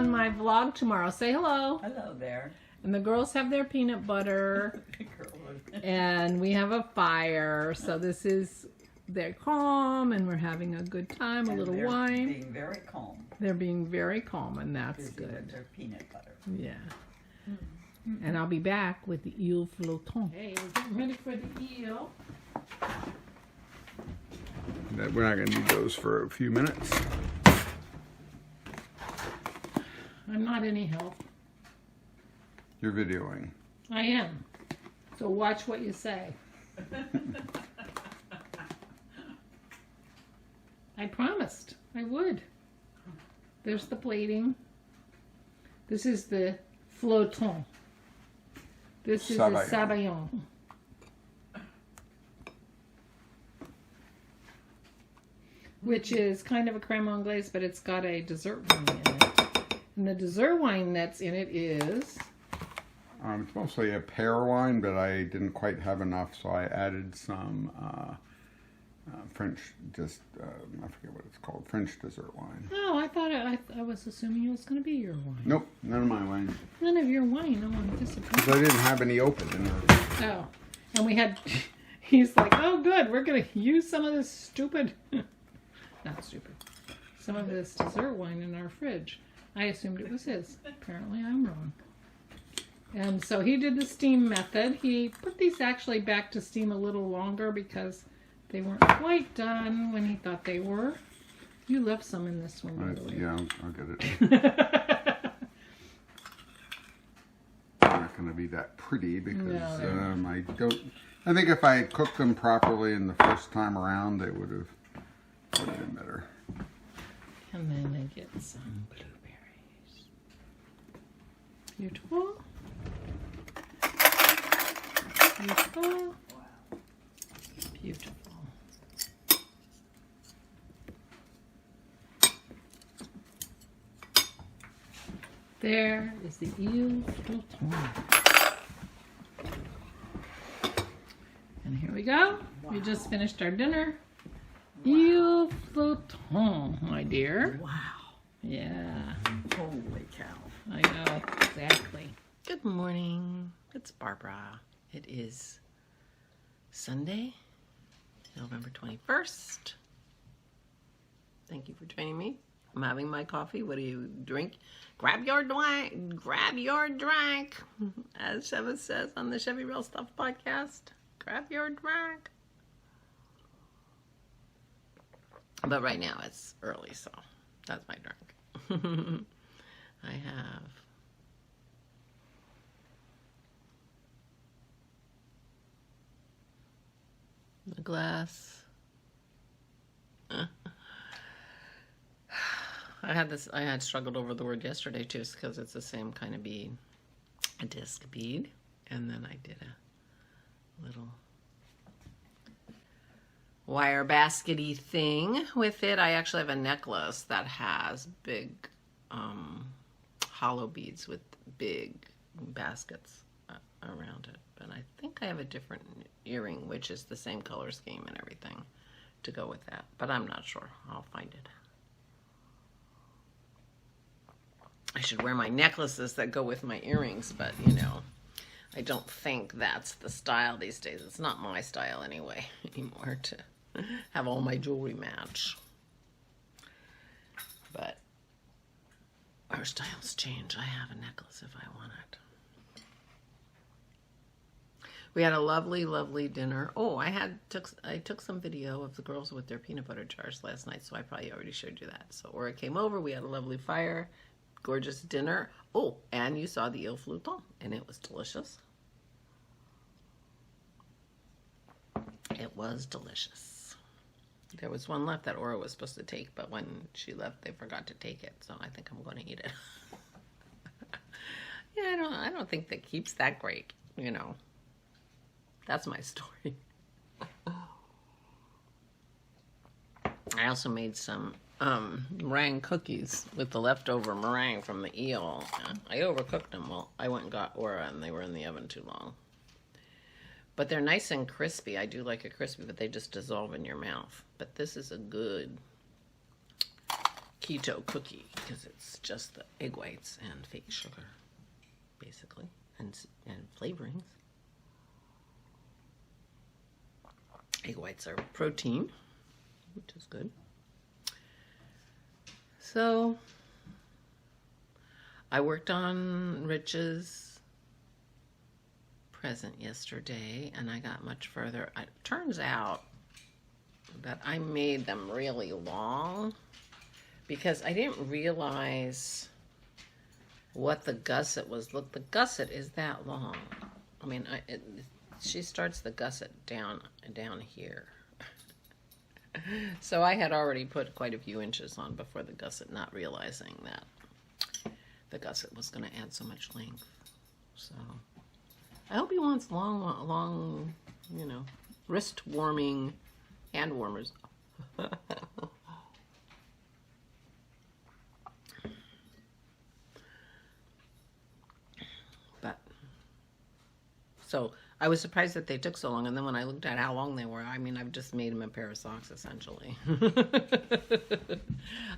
on my vlog tomorrow. Say hello. Hello there. And the girls have their peanut butter. And we have a fire. So this is, they're calm and we're having a good time, a little wine. They're being very calm. They're being very calm, and that's Busy good. with their peanut butter. Yeah. And I'll be back with the eel flottant. Hey, we're getting ready for the eel. We're not going to need those for a few minutes. I'm not any help. You're videoing. I am. So watch what you say. I promised I would. There's the plating. This is the flottant. This is the sabayon. Which is kind of a creme anglaise, but it's got a dessert wine in it. And the dessert wine that's in it is... It's mostly a pear wine, but I didn't quite have enough, so I added some French, I forget what it's called, French dessert wine. Oh, I thought I was assuming it was going to be your wine. Nope, none of my wine. None of your wine. Oh, I'm disappointed. Because I didn't have any open in there. Oh, and we had, he's like, oh good, we're going to use some of this stupid, not stupid, some of this dessert wine in our fridge. I assumed it was his. Apparently I'm wrong. And so he did the steam method. He put these actually back to steam a little longer because they weren't quite done when he thought they were. You left some in this one, by the way. Yeah, I'll get it. They're not going to be that pretty because I think if I had cooked them properly in the first time around, they would have been better. And then they get some blueberries. Beautiful. Beautiful. Beautiful. There is the eel flottant. And here we go. Wow. We just finished our dinner. Wow. Eel flottant, my dear. Wow. Yeah. Holy cow. I know, exactly. Good morning. It's Barbara. It is Sunday, November 21st. Thank you for joining me. I'm having my coffee. What do you drink? Grab your drink. Grab your drink. As Sheva says on the Chevy Real Stuff podcast. Grab your drink. But right now it's early, so that's my drink. I have a glass. I had struggled over the word yesterday too, because it's the same kind of bead, a disc bead, and then I did a little wire baskety thing with it. I actually have a necklace that has big hollow beads with big baskets around it, but I think I have a different earring, which is the same color scheme and everything to go with that, but I'm not sure. I'll find it. I should wear my necklaces that go with my earrings, but you know, I don't think that's the style these days. It's not my style anyway anymore to have all my jewelry match. But our styles change. I have a necklace if I want it. We had a lovely, lovely dinner. Oh, I took some video of the girls with their peanut butter jars last night, so I probably already showed you that. So Aura came over, we had a lovely fire, gorgeous dinner. Oh, and you saw the eel flottant, and it was delicious. It was delicious. There was one left that Aura was supposed to take, but when she left, they forgot to take it, so I think I'm going to eat it. Yeah, I don't think that keeps that great, you know. That's my story. I also made some meringue cookies with the leftover meringue from the eel. I overcooked them. Well, I went and got Aura, and they were in the oven too long. But they're nice and crispy. I do like it crispy, but they just dissolve in your mouth. But this is a good keto cookie because it's just the egg whites and fake sugar, basically, and flavorings. Egg whites are protein, which is good. So I worked on Rich's present yesterday, and I got much further. It turns out that I made them really long because I didn't realize what the gusset was. Look, the gusset is that long. I mean, she starts the gusset down here. So I had already put quite a few inches on before the gusset, not realizing that the gusset was going to add so much length. So I hope he wants long, you know, wrist warming hand warmers. But so I was surprised that they took so long, and then when I looked at how long they were, I mean, I've just made them a pair of socks, essentially.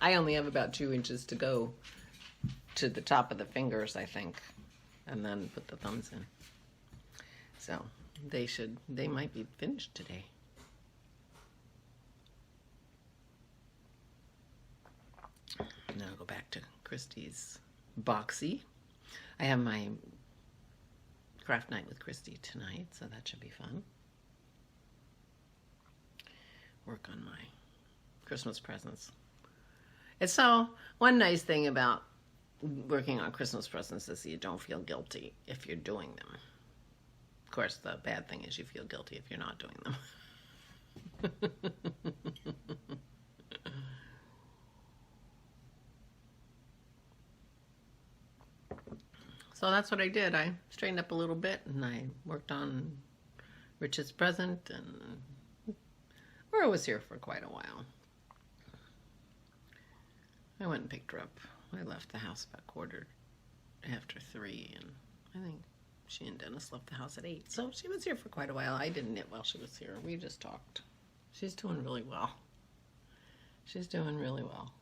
I only have about 2 inches to go to the top of the fingers, I think, and then put the thumbs in. So they might be finished today. Now I'll go back to Christy's boxy. I have my craft night with Christy tonight, so that should be fun. Work on my Christmas presents. It's so, one nice thing about working on Christmas presents is you don't feel guilty if you're doing them. Of course, the bad thing is you feel guilty if you're not doing them. So that's what I did. I straightened up a little bit, and I worked on Rich's present, and Laura was here for quite a while. I went and picked her up. I left the house about 3:15, and I think she and Dennis left the house at 8. So she was here for quite a while. I didn't knit while she was here. We just talked. She's doing really well. She's doing really well.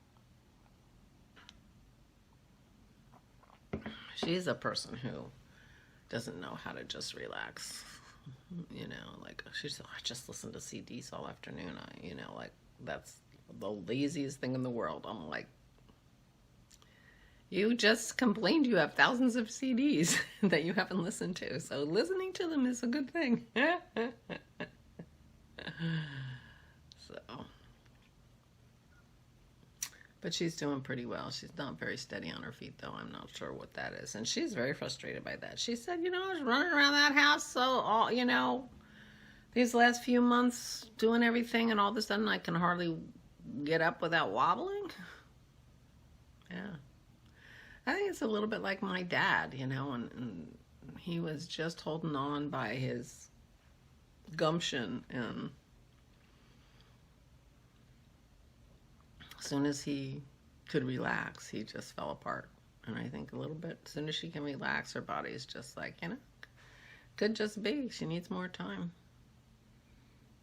She's a person who doesn't know how to just relax. You know, like, she's, I just listened to CDs all afternoon. You know, like, that's the laziest thing in the world. I'm like, you just complained you have thousands of CDs that you haven't listened to. So listening to them is a good thing. So, but she's doing pretty well. She's not very steady on her feet, though. I'm not sure what that is. And she's very frustrated by that. She said, you know, I was running around that house so, you know, these last few months doing everything, and all of a sudden I can hardly get up without wobbling. Yeah. I think it's a little bit like my dad, you know, and he was just holding on by his gumption, and as soon as he could relax, he just fell apart. And I think a little bit, as soon as she can relax, her body's just like, you know, could just be. She needs more time.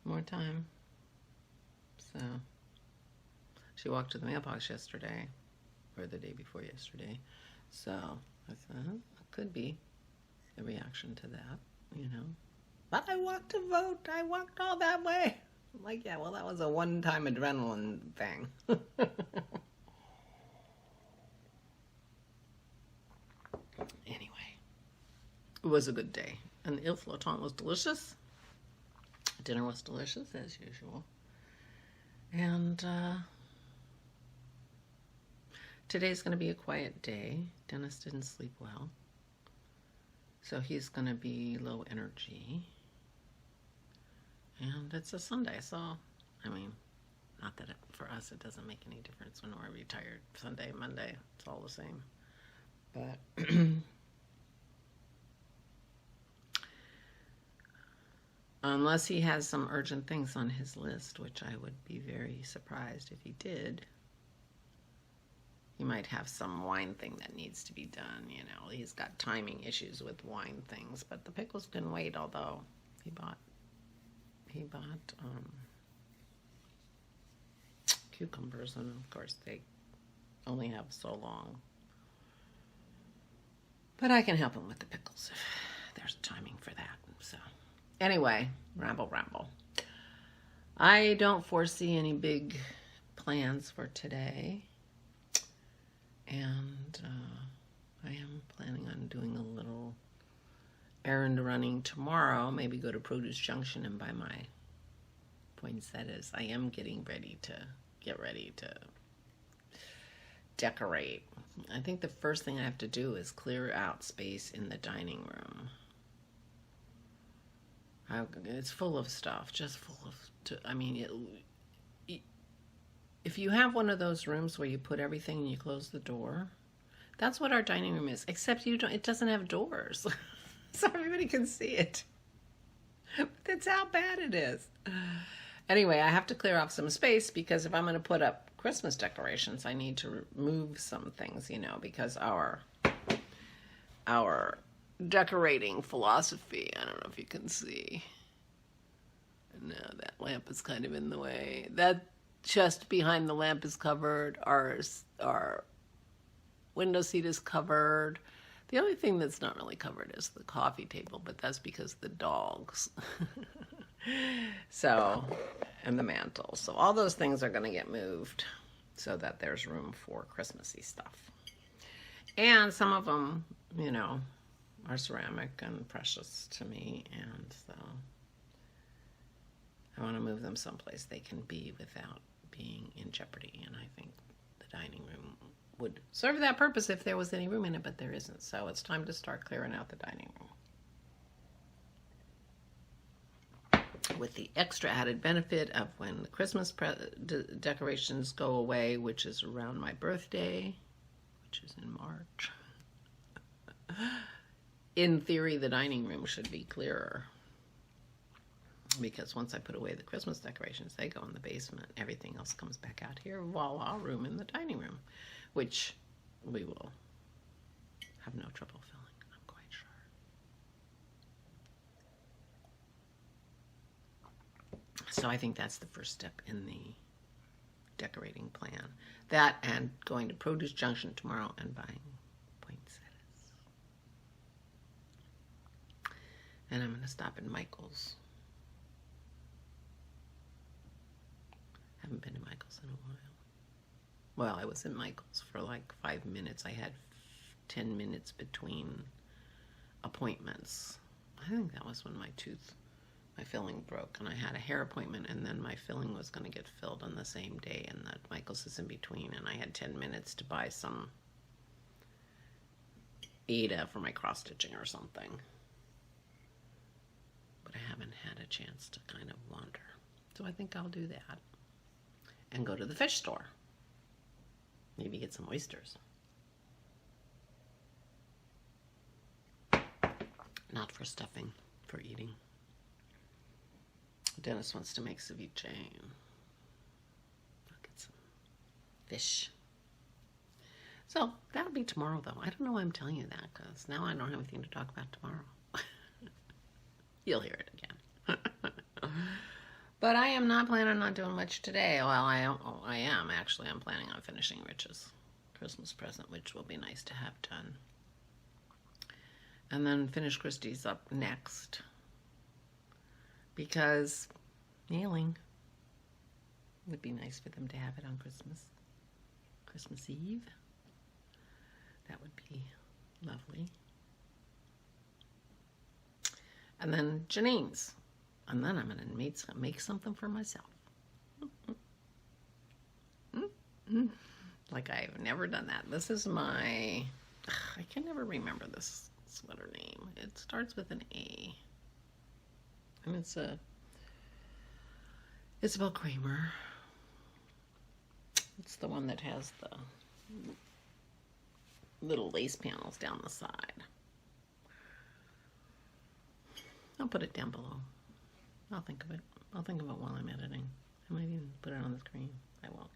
More time. So, she walked to the mailbox yesterday, or the day before yesterday. So, I thought, it could be a reaction to that, you know. But I walked to vote. I walked all that way. I'm like, yeah, well, that was a one-time adrenaline thing. Anyway, it was a good day. And the il flottant was delicious. Dinner was delicious, as usual. And today's going to be a quiet day. Dennis didn't sleep well. So he's going to be low energy. And it's a Sunday, so, I mean, not that for us it doesn't make any difference when we're retired. Sunday, Monday, it's all the same. But unless he has some urgent things on his list, which I would be very surprised if he did, he might have some wine thing that needs to be done, you know. He's got timing issues with wine things, but the pickles can wait, although he bought cucumbers, and of course they only have so long. But I can help him with the pickles if there's timing for that. So, anyway, ramble. I don't foresee any big plans for today. And I am planning on doing a little errand running tomorrow. Maybe go to Produce Junction and buy my poinsettias. I am getting ready to decorate. I think the first thing I have to do is clear out space in the dining room. It's full of stuff, just full of. If you have one of those rooms where you put everything and you close the door, that's what our dining room is. Except it doesn't have doors, so everybody can see it. But that's how bad it is. Anyway, I have to clear off some space because if I'm going to put up Christmas decorations, I need to move some things, because our decorating philosophy, I don't know if you can see. No, that lamp is kind of in the way. That chest behind the lamp is covered. Our window seat is covered. The only thing that's not really covered is the coffee table, but that's because the dogs. And the mantle. So all those things are going to get moved so that there's room for Christmassy stuff. And some of them, are ceramic and precious to me, and so I want to move them someplace they can be without being in jeopardy, and I think the dining room would serve that purpose if there was any room in it, but there isn't, so it's time to start clearing out the dining room. With the extra added benefit of when the Christmas decorations go away, which is around my birthday, which is in March. In theory, the dining room should be clearer. Because once I put away the Christmas decorations, they go in the basement. Everything else comes back out here. Voila, room in the dining room. Which we will have no trouble filling, I'm quite sure. So I think that's the first step in the decorating plan. That and going to Produce Junction tomorrow and buying poinsettias. And I'm going to stop at Michael's. Haven't been to Michael's in a while. Well, I was in Michael's for like 5 minutes. I had 10 minutes between appointments. I think that was when my filling broke, and I had a hair appointment, and then my filling was going to get filled on the same day, and that Michael's is in between, and I had 10 minutes to buy some Ada for my cross-stitching or something. But I haven't had a chance to kind of wander. So I think I'll do that. And go to the fish store. Maybe get some oysters. Not for stuffing, for eating. Dennis wants to make ceviche. I'll get some fish. So, that'll be tomorrow, though. I don't know why I'm telling you that, because now I don't have anything to talk about tomorrow. You'll hear it again. But I am not planning on doing much today. Well, I am, actually. I'm planning on finishing Rich's Christmas present, which will be nice to have done. And then finish Christie's up next. Because mailing would be nice for them to have it on Christmas Eve. That would be lovely. And then Janine's. And then I'm going to make something for myself. Like I've never done that. This is my... I can never remember this sweater name. It starts with an A. And it's Isabel Kramer. It's the one that has the little lace panels down the side. I'll put it down below. I'll think of it. I'll think of it while I'm editing. I might even put it on the screen. I won't.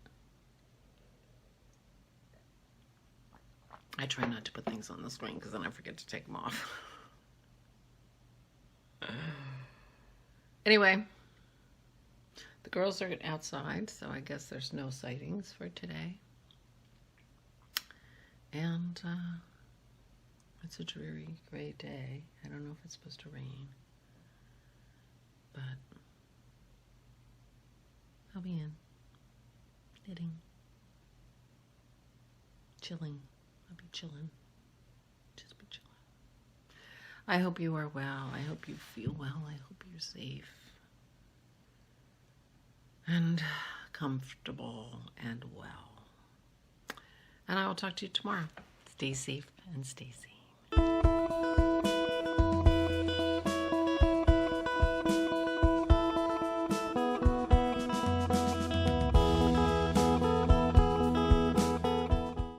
I try not to put things on the screen because then I forget to take them off. Anyway, the girls are outside, so I guess there's no sightings for today. And it's a dreary, gray day. I don't know if it's supposed to rain, but I'll be in, knitting, chilling. I'll be chilling. Just be chilling. I hope you are well. I hope you feel well. I hope you're safe and comfortable and well. And I will talk to you tomorrow. Stay safe and stay sane.